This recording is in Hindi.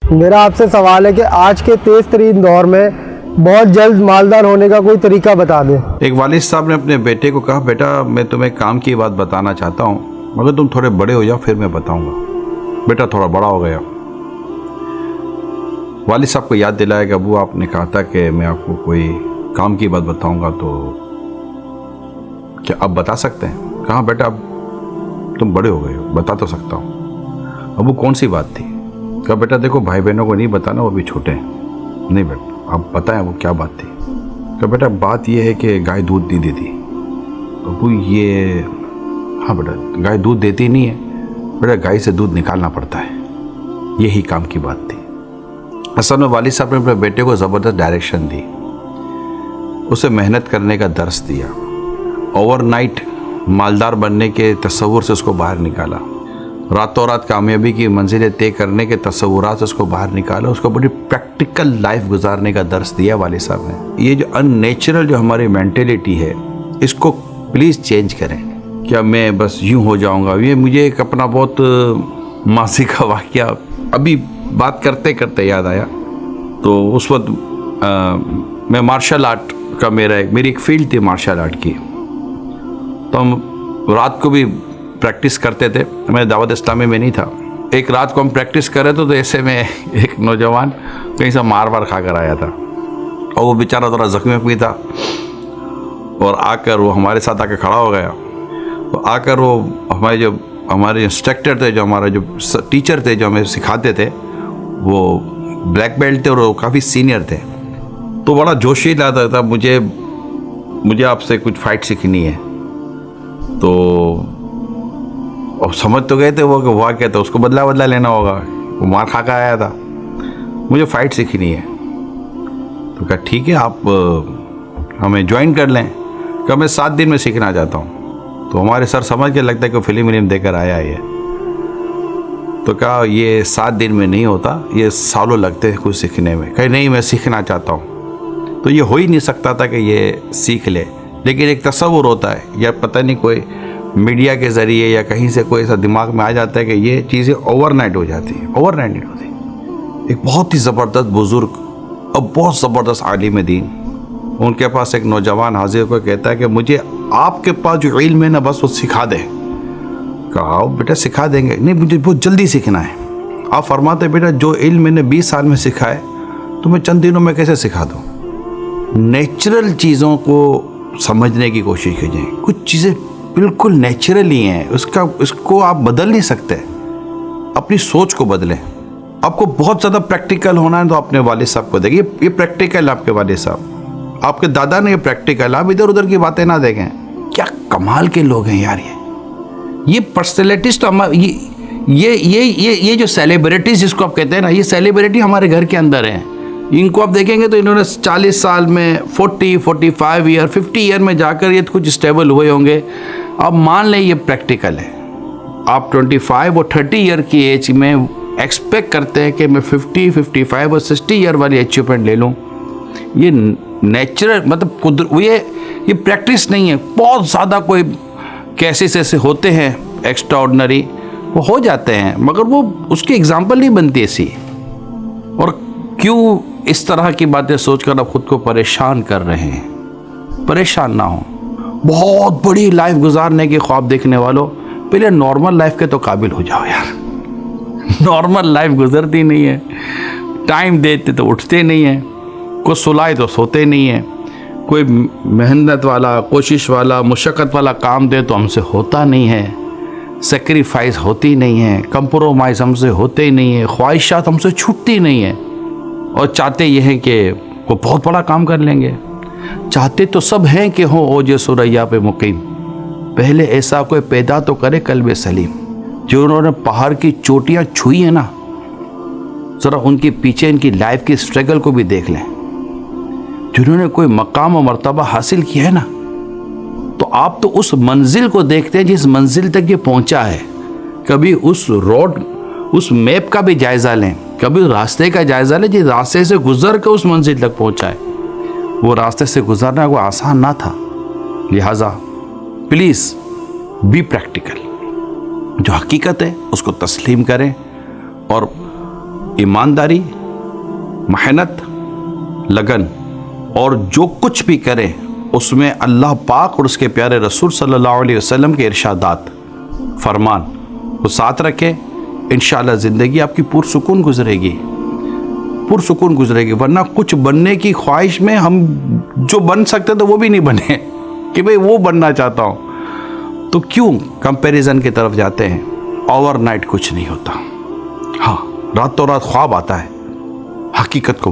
मेरा आपसे सवाल है कि आज के तेज तरीन दौर में बहुत जल्द मालदार होने का कोई तरीका बता दें। एक वालिद साहब ने अपने बेटे को कहा, बेटा मैं तुम्हें काम की बात बताना चाहता हूँ, मगर तुम थोड़े बड़े हो जाओ फिर मैं बताऊँगा। बेटा थोड़ा बड़ा हो गया। वालिद साहब को याद दिलाया कि अबू आपने कहा था कि मैं आपको कोई काम की बात बताऊँगा, तो क्या आप बता सकते हैं? कहा बेटा अब तुम बड़े हो गए हो, बता तो सकता हूँ। अबू कौन सी बात थी? कहा बेटा देखो भाई बहनों को नहीं बताना, वो भी छोटे हैं। नहीं बेटा आप बताएं वो क्या बात थी? कहा बेटा बात ये है कि गाय दूध नहीं देती। अबू ये, हाँ बेटा गाय दूध देती नहीं है बेटा, गाय से दूध निकालना पड़ता है, यही काम की बात थी। असल में वालिद साहब ने अपने बेटे को ज़बरदस्त डायरेक्शन दी, उसे मेहनत करने का दर्स दिया, ओवरनाइट मालदार बनने के तस्वुर से उसको बाहर निकाला, रातों रात कामयाबी की मंजिलें तय करने के तस्वुरात से उसको बाहर निकाला, उसको बड़ी प्रैक्टिकल लाइफ गुजारने का दर्स दिया वालिद साहब ने। ये जो अननेचुरल जो हमारी मेंटेलिटी है, इसको प्लीज़ चेंज करें। क्या मैं बस यूं हो जाऊंगा? ये मुझे एक अपना बहुत मासी का वाक़या अभी बात करते करते याद आया। तो उस वक्त मैं मार्शल आर्ट का मेरी एक फील्ड थी मार्शल आर्ट की, तो हम रात को भी प्रैक्टिस करते थे। मैं दावत इस्लामी में नहीं था। एक रात को हम प्रैक्टिस कर रहे थे, तो ऐसे में एक नौजवान कहीं से मार खा कर आया था, और वो बेचारा थोड़ा जख्मी भी था, और आकर वो हमारे साथ आकर खड़ा हो गया। तो आकर वो हमारे इंस्ट्रक्टर थे, जो हमारे जो टीचर थे जो हमें सिखाते थे, वो ब्लैक बेल्ट थे और वो काफ़ी सीनियर थे। तो बड़ा जोशीला था, मुझे आपसे कुछ फाइट सीखनी है। तो और समझ तो गए थे वो कि हुआ क्या था, उसको बदला लेना होगा, वो मार खा कर आया था, मुझे फ़ाइट सीखनी है। तो कहा ठीक है आप हमें ज्वाइन कर लें। कहा मैं 7 दिन में सीखना चाहता हूँ। तो हमारे सर समझ के लगता है कि फिल्म देकर आया है ये। तो कहा ये 7 दिन में नहीं होता, ये सालों लगते हैं कुछ सीखने में। कहीं नहीं मैं सीखना चाहता हूँ। तो ये हो ही नहीं सकता था कि ये सीख ले, लेकिन एक तस्वुर होता है, या पता नहीं कोई मीडिया के ज़रिए या कहीं से कोई ऐसा दिमाग में आ जाता है कि ये चीज़ें ओवरनाइट हो जाती हैं। ओवरनाइट नहीं होती। एक बहुत ही ज़बरदस्त बुज़ुर्ग और बहुत ज़बरदस्त आलिम दीन, उनके पास एक नौजवान हाजिर को कहता है कि मुझे आपके पास जो इल्म है ना, बस वो सिखा दें। कहा बेटा सिखा देंगे। नहीं मुझे बहुत जल्दी सीखना है। आप फरमाते बेटा जो इल्म मैंने 20 साल में सीखा है, तो मैं चंद दिनों में कैसे सिखा दूँ? नेचुरल चीज़ों को समझने की कोशिश कीजिए। कुछ चीज़ें बिल्कुल नेचुरल ही हैं, इसको आप बदल नहीं सकते। अपनी सोच को बदलें। आपको बहुत ज़्यादा प्रैक्टिकल होना है तो अपने वालिद साहब को देखिए, ये प्रैक्टिकल आपके वालिद साहब, आपके दादा ने ये प्रैक्टिकल। आप इधर उधर की बातें ना देखें। क्या कमाल के लोग हैं यार ये पर्सनैलिटीज। तो हम ये जो सेलिब्रिटीज जिसको आप कहते हैं ना, ये सेलिब्रिटी हमारे घर के अंदर हैं। इनको आप देखेंगे तो इन्होंने 40 साल में 40, 45 ईयर, 50 ईयर में जाकर ये कुछ स्टेबल हुए होंगे। अब मान लें ये प्रैक्टिकल है। आप 25 और 30 ईयर की एज में एक्सपेक्ट करते हैं कि मैं 50, 55 और 60 ईयर वाली अचीवमेंट ले लूँ। ये नेचुरल मतलब ये प्रैक्टिस नहीं है। बहुत ज़्यादा कोई केसेस ऐसे होते हैं एक्स्ट्राऑर्डिनरी, वो हो जाते हैं, मगर वो उसकी एग्जाम्पल नहीं बनती ऐसी। और क्यों इस तरह की बातें सोचकर आप खुद को परेशान कर रहे हैं? परेशान ना हो। बहुत बड़ी लाइफ गुजारने के ख्वाब देखने वालों, पहले नॉर्मल लाइफ के तो काबिल हो जाओ यार। नॉर्मल लाइफ गुजरती नहीं है। टाइम देते तो उठते नहीं हैं, कोई सुलाए तो सोते नहीं हैं, कोई मेहनत वाला, कोशिश वाला, मुशक्क़त वाला काम दे तो हमसे होता नहीं है, सेक्रीफाइस होती नहीं है, कंप्रोमाइज़ हमसे होते ही नहीं है, ख्वाहिशात हमसे छूटती नहीं है। और चाहते ये हैं कि वो बहुत बड़ा काम कर लेंगे। चाहते तो सब हैं कि हो ओजे सुरैया पे मुकीम, पहले ऐसा कोई पैदा तो करे कल्बे सलीम। जो उन्होंने पहाड़ की चोटियाँ छुई हैं ना, ज़रा उनके पीछे इनकी लाइफ की स्ट्रगल को भी देख लें। जिन्होंने कोई मकाम और मर्तबा हासिल किया है ना, तो आप तो उस मंजिल को देखते हैं जिस मंजिल तक ये पहुंचा है। कभी उस रोड, उस मैप का भी जायज़ा लें, कभी रास्ते का जायज़ा लें, जिस रास्ते से गुजर कर उस मंजिल तक पहुंचा है। वो रास्ते से गुजरना वो आसान ना था। लिहाजा प्लीज़ बी प्रैक्टिकल। जो हकीकत है उसको तस्लीम करें और ईमानदारी, मेहनत, लगन और जो कुछ भी करें उसमें अल्लाह पाक और उसके प्यारे रसूल सल्लल्लाहु अलैहि वसल्लम के इरशादात, फरमान को साथ रखें, इंशाअल्लाह ज़िंदगी आपकी पुरसुकून गुजरेगी, पुरसुकून गुजरेगी। वरना कुछ बनने की ख्वाहिश में हम जो बन सकते तो वो भी नहीं बने कि भाई वो बनना चाहता हूँ, तो क्यों कंपैरिजन की तरफ जाते हैं। ओवरनाइट कुछ नहीं होता। हाँ, रातों रात ख्वाब आता है, हकीकत को